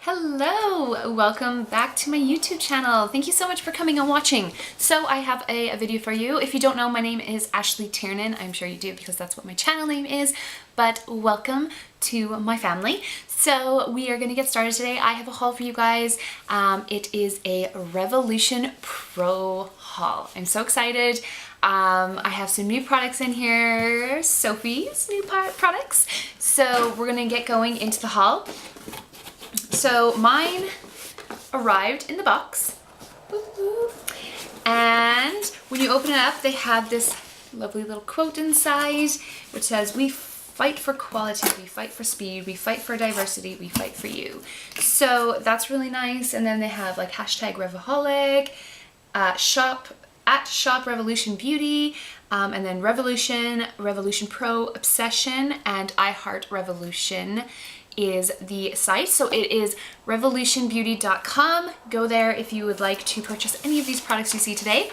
Hello! Welcome back to my YouTube channel. Thank you so much for coming and watching. So I have a video for you. If you don't know, my name is Ashley Tiernan. I'm sure you do because that's what my channel name is, but welcome to my family. So we are going to get started today. I have a haul for you guys. It is a Revolution Pro haul. I'm so excited. I have some new products in here, Sophie's new products. So we're going to get going into the haul. So mine arrived in the box, and when you open it up, they have this lovely little quote inside, which says, "We fight for quality, we fight for speed, we fight for diversity, we fight for you." So that's really nice. And then they have like hashtag Revaholic, shop Revolution Beauty, and then Revolution Pro Obsession, and I Heart Revolution is the site. So it is revolutionbeauty.com. Go there if you would like to purchase any of these products you see today.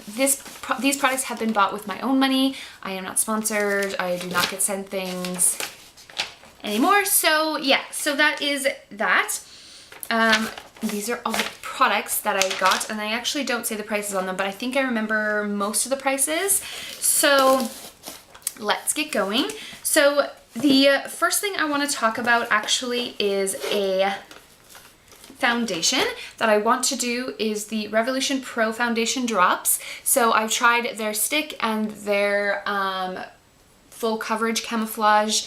These products have been bought with my own money. I am not sponsored. I do not get sent things anymore. So yeah, so that is that. These are all the products that I got, and I actually don't say the prices on them, but I think I remember most of the prices. So let's get going. So the first thing I want to talk about actually is a foundation that I want to do is the Revolution Pro Foundation Drops. So I've tried their stick and their full coverage camouflage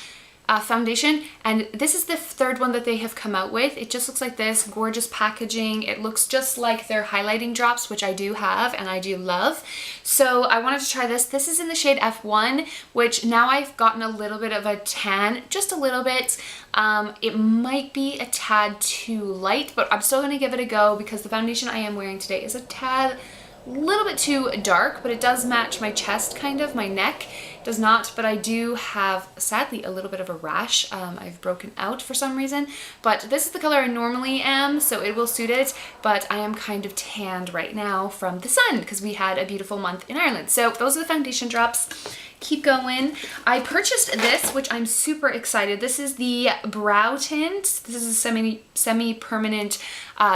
foundation, and this is the third one that they have come out with. It just looks like this, gorgeous packaging. It looks just like their highlighting drops, which I do have and I do love. So I wanted to try this. This is in the shade F1, which now I've gotten a little bit of a tan, just a little bit. It might be a tad too light, but I'm still gonna give it a go because the foundation I am wearing today is a tad, little bit too dark, but it does match my chest, kind of. My neck does not, but I do have, sadly, a little bit of a rash. I've broken out for some reason, but this is the color I normally am, so it will suit it, but I am kind of tanned right now from the sun because we had a beautiful month in Ireland. So those are the foundation drops. Keep going. I purchased this, which I'm super excited. This is the brow tint. This is a semi-permanent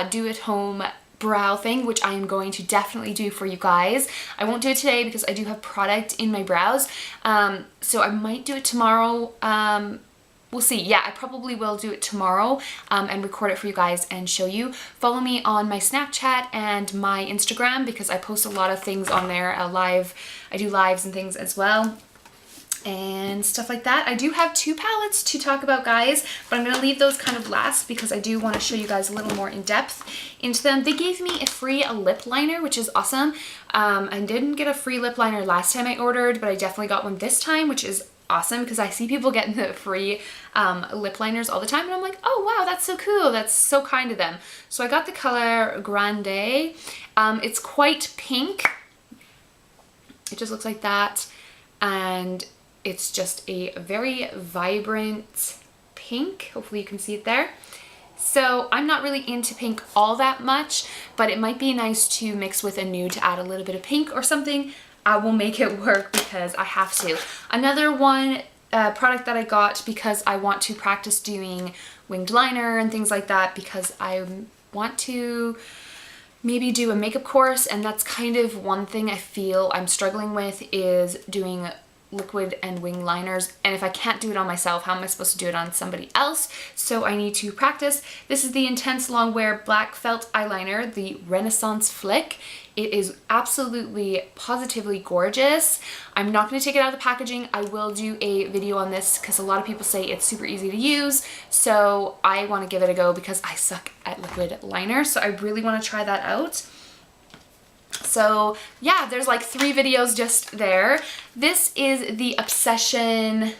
do-at-home brow thing, which I am going to definitely do for you guys. I won't do it today because I do have product in my brows, so I might do it tomorrow. We'll see. Yeah, I probably will do it tomorrow and record it for you guys and show you. Follow me on my Snapchat and my Instagram because I post a lot of things on there. I do lives and things as well, and stuff like that. I do have two palettes to talk about, guys, but I'm going to leave those kind of last because I do want to show you guys a little more in depth into them. They gave me a free lip liner, which is awesome. I didn't get a free lip liner last time I ordered, but I definitely got one this time, which is awesome because I see people getting the free lip liners all the time, and I'm like, oh wow, that's so cool. That's so kind of them. So I got the color Grande. It's quite pink. It just looks like that, and it's just a very vibrant pink. Hopefully you can see it there. So I'm not really into pink all that much, but it might be nice to mix with a nude to add a little bit of pink or something. I will make it work because I have to. Another one product that I got because I want to practice doing winged liner and things like that because I want to maybe do a makeup course, and that's kind of one thing I feel I'm struggling with is doing liquid and wing liners, and if I can't do it on myself, how am I supposed to do it on somebody else? So I need to practice. This is the Intense Longwear Black Felt Eyeliner, the Renaissance Flick. It is absolutely positively gorgeous. I'm not going to take it out of the packaging. I will do a video on this because a lot of people say it's super easy to use, so I want to give it a go because I suck at liquid liner, so I really want to try that out. So yeah, there's like 3 videos just there. This is the Obsession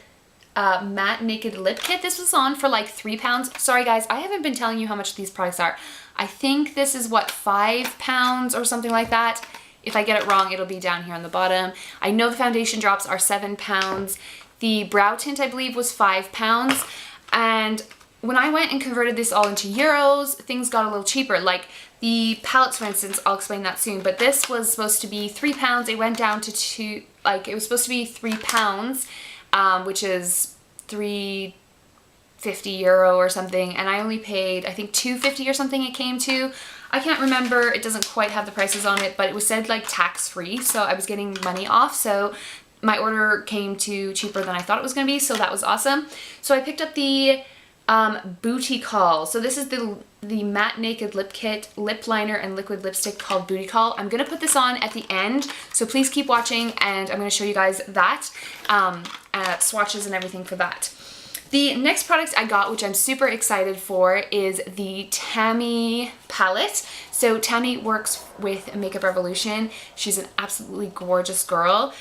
Matte Naked Lip Kit. This was on for like £3. Sorry guys, I haven't been telling you how much these products are. I think this is what, £5 or something like that. If I get it wrong, it'll be down here on the bottom. I know the foundation drops are £7. The brow tint, I believe, was £5. And when I went and converted this all into euros, things got a little cheaper. Like the palettes, for instance, I'll explain that soon, but this was supposed to be £3. It went down to it was supposed to be £3, which is €50 or something, and I only paid, I think, $2.50 or something it came to. I can't remember, it doesn't quite have the prices on it, but it was said like tax-free, so I was getting money off, so my order came to cheaper than I thought it was going to be, so that was awesome. So I picked up the Booty Call. So this is the matte naked lip kit, lip liner, and liquid lipstick called Booty Call. I'm going to put this on at the end, so please keep watching, and I'm going to show you guys that, swatches and everything for that. The next product I got, which I'm super excited for, is the Tammy palette. So Tammy works with Makeup Revolution. She's an absolutely gorgeous girl.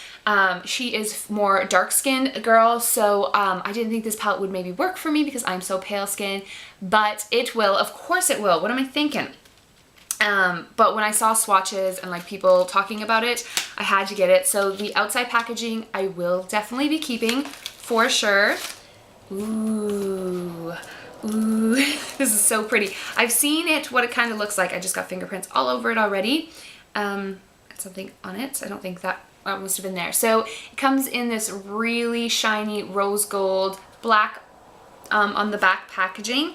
She is more dark-skinned girl, so I didn't think this palette would maybe work for me because I'm so pale skin, but it will. Of course it will. What am I thinking? But when I saw swatches and like people talking about it, I had to get it. So the outside packaging I will definitely be keeping for sure. Ooh, ooh, this is so pretty. I've seen it, what it kind of looks like. I just got fingerprints all over it already. Something on it. I don't think that must have been there. So it comes in this really shiny rose gold black on the back packaging.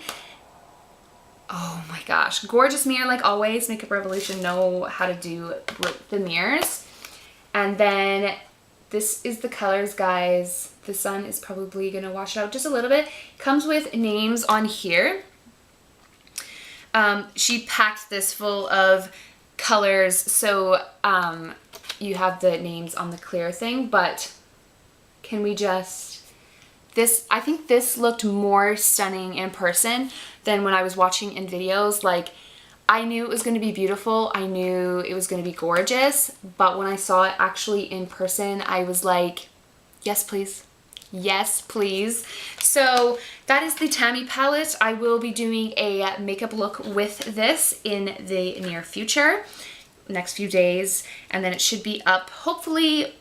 Oh my gosh, gorgeous mirror like always. Makeup Revolution know how to do the mirrors. And then this is the colors, guys. The sun is probably gonna wash it out just a little bit. Comes with names on here. She packed this full of colors, so you have the names on the clear thing, but can we just, I think this looked more stunning in person than when I was watching in videos. Like, I knew it was going to be beautiful, I knew it was going to be gorgeous, but when I saw it actually in person, I was like, yes please. Yes, please. So that is the Tammy palette. I will be doing a makeup look with this in the near future, next few days, and then it should be up. Hopefully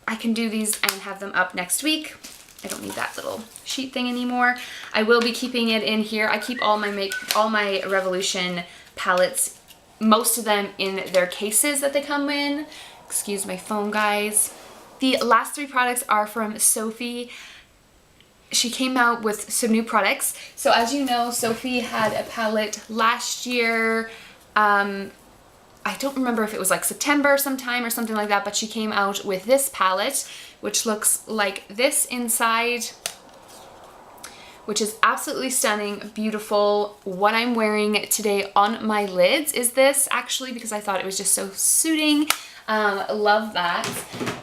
I can do these and have them up next week. I don't need that little sheet thing anymore. I will be keeping it in here. I keep all my Revolution palettes, most of them in their cases that they come in. Excuse my phone, guys. The last three products are from Sophie. She came out with some new products. So as you know, Sophie had a palette last year. I don't remember if it was like September sometime or something like that, but she came out with this palette, which looks like this inside, which is absolutely stunning, beautiful. What I'm wearing today on my lids is this, actually, because I thought it was just so suiting. Love that.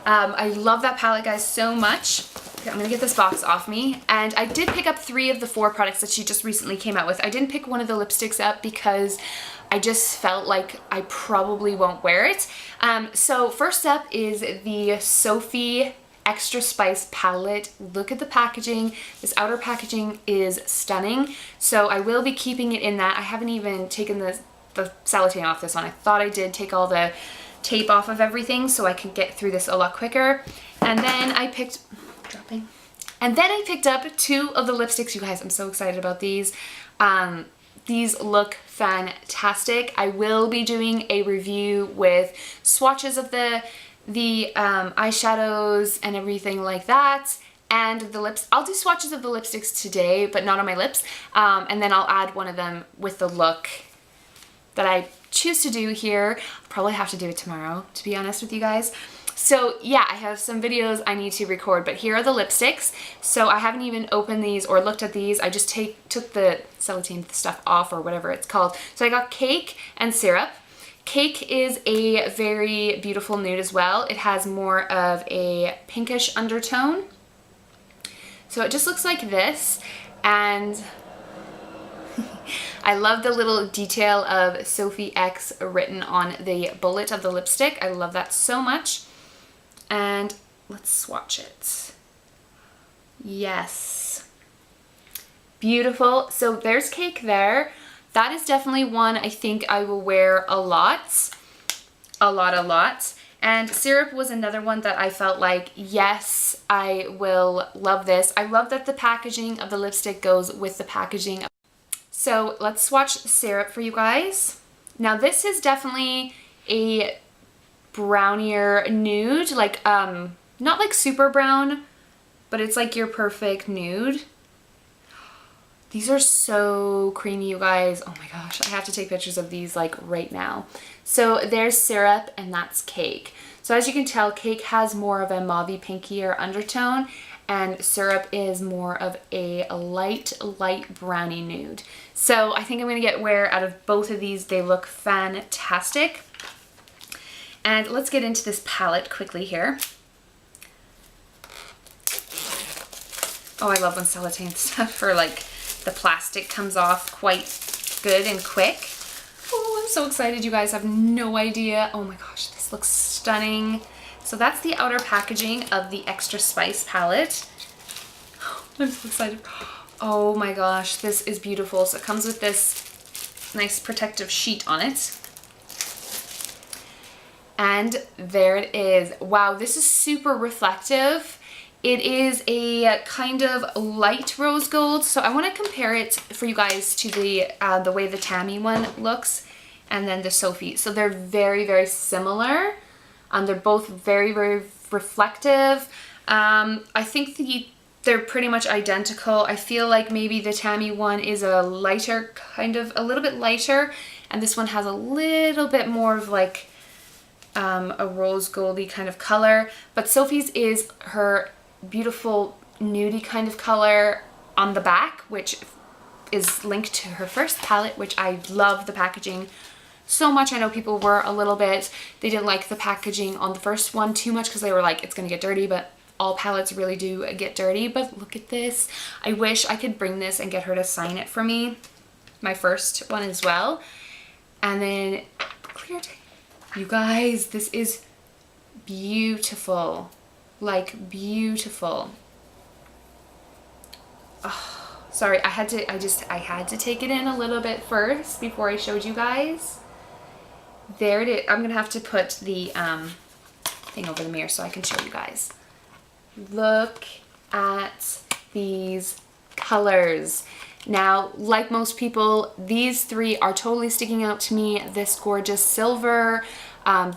I love that palette, guys, so much. Okay, I'm gonna get this box off me. And I did pick up 3 of the 4 products that she just recently came out with. I didn't pick one of the lipsticks up because I just felt like I probably won't wear it. So first up is the Sophie Extra Spice palette. Look at the packaging. This outer packaging is stunning. So I will be keeping it in that. I haven't even taken the sellotape off this one. I thought I did take all the tape off of everything so I could get through this a lot quicker. And then I picked, and then I picked up 2 of the lipsticks. You guys, I'm so excited about these. These look fantastic. I will be doing a review with swatches of the eyeshadows and everything like that. And the lips, I'll do swatches of the lipsticks today, but not on my lips. And then I'll add one of them with the look that I choose to do here. I'll probably have to do it tomorrow, to be honest with you guys. So yeah, I have some videos I need to record, but here are the lipsticks. So I haven't even opened these or looked at these. I just took the sellotape stuff off, or whatever it's called. So I got Cake and Syrup. Cake is a very beautiful nude as well. It has more of a pinkish undertone. So it just looks like this, and I love the little detail of Sophie X written on the bullet of the lipstick. I love that so much. And let's swatch it. Yes. Beautiful. So there's Cake there. That is definitely one I think I will wear a lot. A lot. And Syrup was another one that I felt like, yes, I will love this. I love that the packaging of the lipstick goes with the packaging. So let's swatch Syrup for you guys. Now this is definitely a brownier nude, like not like super brown, but it's like your perfect nude. These are so creamy, you guys. Oh my gosh, I have to take pictures of these like right now. So there's syrup and that's cake. So as you can tell, cake has more of a mauvey pinkier undertone and syrup is more of a light brownie nude. So I think I'm gonna get wear out of both of these. They look fantastic. And let's get into this palette quickly here. Oh, I love when sellotape stuff for like the plastic comes off quite good and quick. Oh, I'm so excited, you guys have no idea. Oh my gosh, this looks stunning. So that's the outer packaging of the Extra Spice palette. Oh, I'm so excited. Oh my gosh, this is beautiful. So it comes with this nice protective sheet on it. And there it is. Wow, this is super reflective. It is a kind of light rose gold. So I want to compare it for you guys to the way the Tammy one looks and then the Sophie. So they're very, very similar. They're both very, very reflective. I think they're pretty much identical. I feel like maybe the Tammy one is a lighter, kind of a little bit lighter, and this one has a little bit more of like a rose goldy kind of color. But Sophie's is her beautiful nudie kind of color on the back, which is linked to her first palette, which I love the packaging so much. I know people were a little bit, they didn't like the packaging on the first one too much because they were like, it's gonna get dirty, but all palettes really do get dirty. But look at this. I wish I could bring this and get her to sign it for me, my first one as well. And then clear tape. You guys, this is beautiful. Like beautiful. Oh, sorry, I had to take it in a little bit first before I showed you guys. There it is. I'm gonna have to put the thing over the mirror so I can show you guys. Look at these colors. Now, like most people, these three are totally sticking out to me. This gorgeous silver,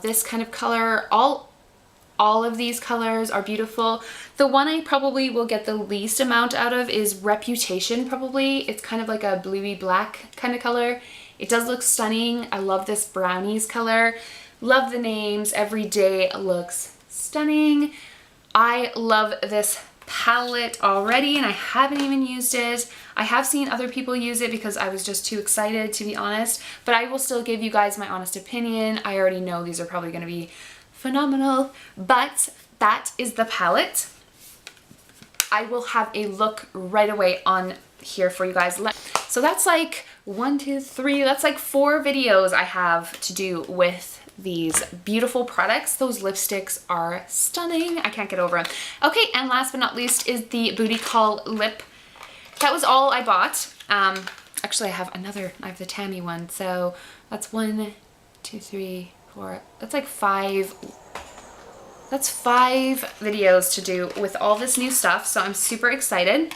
this kind of color, all of these colors are beautiful. The one I probably will get the least amount out of is Reputation, probably. It's kind of like a bluey black kind of color. It does look stunning. I love this brownies color. Love the names. Every day looks stunning. I love this palette already and I haven't even used it. I have seen other people use it because I was just too excited, to be honest, but I will still give you guys my honest opinion. I already know these are probably going to be phenomenal, but that is the palette. I will have a look right away on here for you guys. So that's like 1, 2, 3, that's like 4 videos I have to do with these beautiful products. Those lipsticks are stunning. I can't get over them. Okay, and last but not least is the Booty Call lip. That was all I bought. Actually, I have the Tammy one. So that's 1, 2, 3, 4. That's like 5. That's 5 videos to do with all this new stuff. So I'm super excited.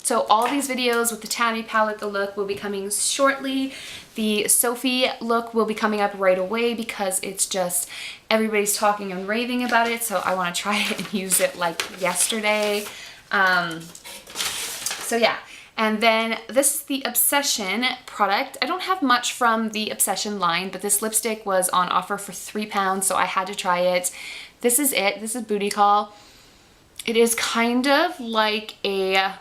So all these videos with the Tammy palette, the look will be coming shortly. The Sophie look will be coming up right away because it's just everybody's talking and raving about it. So I want to try it and use it like yesterday. So yeah. And then this is the Obsession product. I don't have much from the Obsession line, but this lipstick was on offer for £3, so I had to try it. This is it. This is Booty Call. It is kind of like a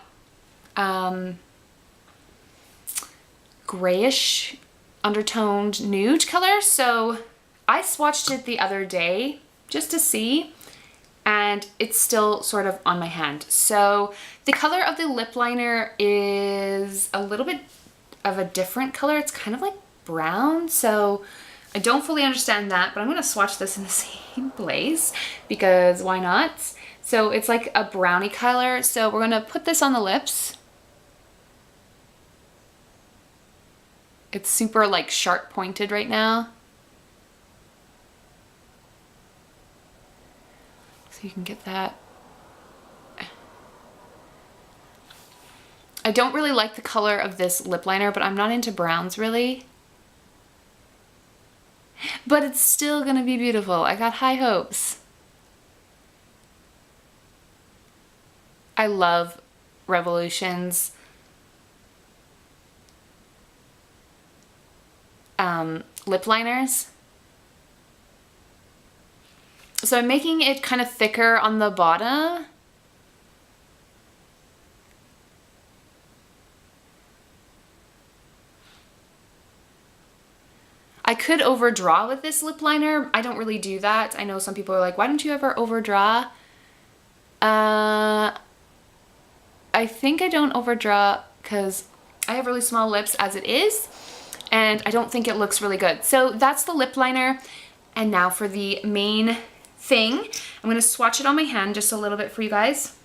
grayish undertoned nude color. So I swatched it the other day just to see, and it's still sort of on my hand. So the color of the lip liner is a little bit of a different color. It's kind of like brown. So I don't fully understand that, but I'm going to swatch this in the same place because why not? So it's like a brownie color. So we're going to put this on the lips. It's super like sharp pointed right now. So you can get that. I don't really like the color of this lip liner, but I'm not into browns really. But it's still gonna be beautiful. I got high hopes. I love Revolutions. lip liners. So I'm making it kind of thicker on the bottom. I could overdraw with this lip liner. I don't really do that. I know some people are like, why don't you ever overdraw? I think I don't overdraw because I have really small lips as it is, and I don't think it looks really good. So that's the lip liner. And now for the main thing, I'm gonna swatch it on my hand just a little bit for you guys.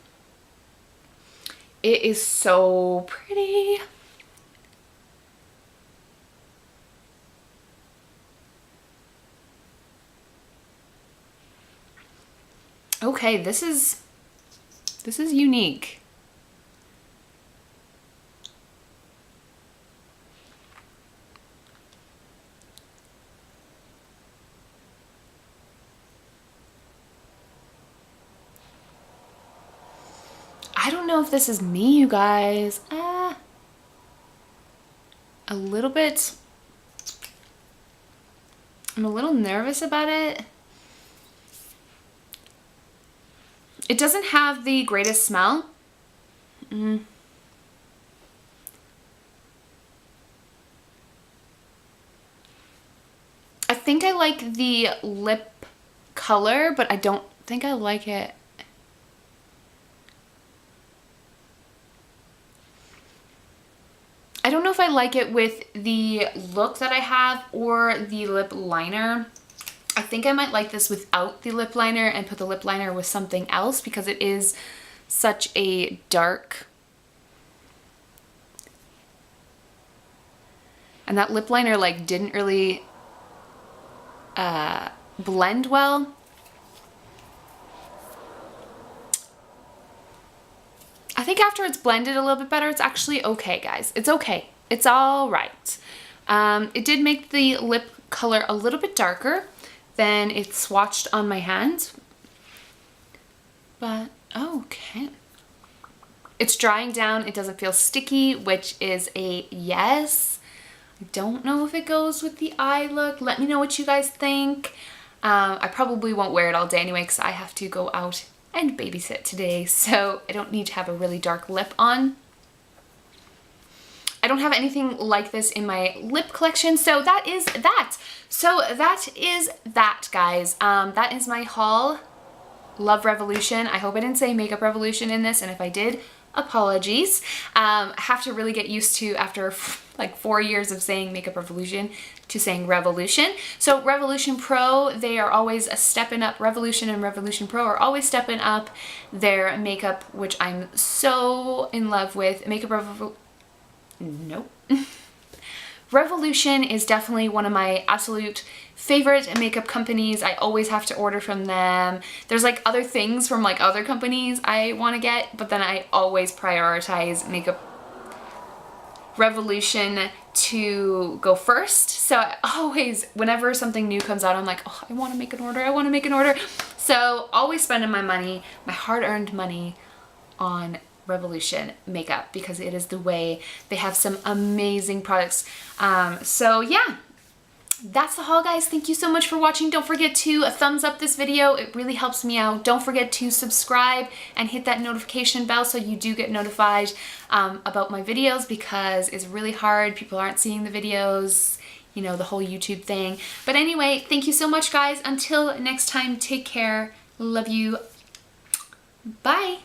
It is so pretty. Okay, this is unique. I don't know if this is me, you guys. A little bit. I'm a little nervous about it. It doesn't have the greatest smell. I think I like the lip color, but I don't think I like it. I don't know if I like it with the look that I have or the lip liner. I think I might like this without the lip liner and put the lip liner with something else because it is such a dark. And that lip liner like didn't really blend well. I think after it's blended a little bit better, it's actually okay, guys. It's okay. It's all right. It did make the lip color a little bit darker than it swatched on my hand. But okay. It's drying down. It doesn't feel sticky, which is a yes. I don't know if it goes with the eye look. Let me know what you guys think. I probably won't wear it all day anyway because I have to go out and babysit today, so I don't need to have a really dark lip on. I don't have anything like this in my lip collection, so that is that. So that is that, guys. That is my haul. Love Revolution. I hope I didn't say Makeup Revolution in this, and if I did, apologies. I have to really get used to, after like 4 years of saying Makeup Revolution, to saying Revolution. So Revolution Pro, they are always a stepping up. Revolution and Revolution Pro are always stepping up their makeup, which I'm so in love with. Nope. Revolution is definitely one of my absolute favorite makeup companies. I always have to order from them. There's like other things from like other companies I want to get, but then I always prioritize Makeup Revolution to go first. So I always, whenever something new comes out, I'm like, oh, I want to make an order. I want to make an order. So always spending my money, my hard-earned money on Revolution makeup because it is the way. They have some amazing products. So yeah, that's the haul, guys. Thank you so much for watching. Don't forget to thumbs up this video. It really helps me out. Don't forget to subscribe and hit that notification bell so you do get notified about my videos, because it's really hard. People aren't seeing the videos, you know, the whole YouTube thing. But anyway, thank you so much, guys. Until next time, take care. Love you. Bye.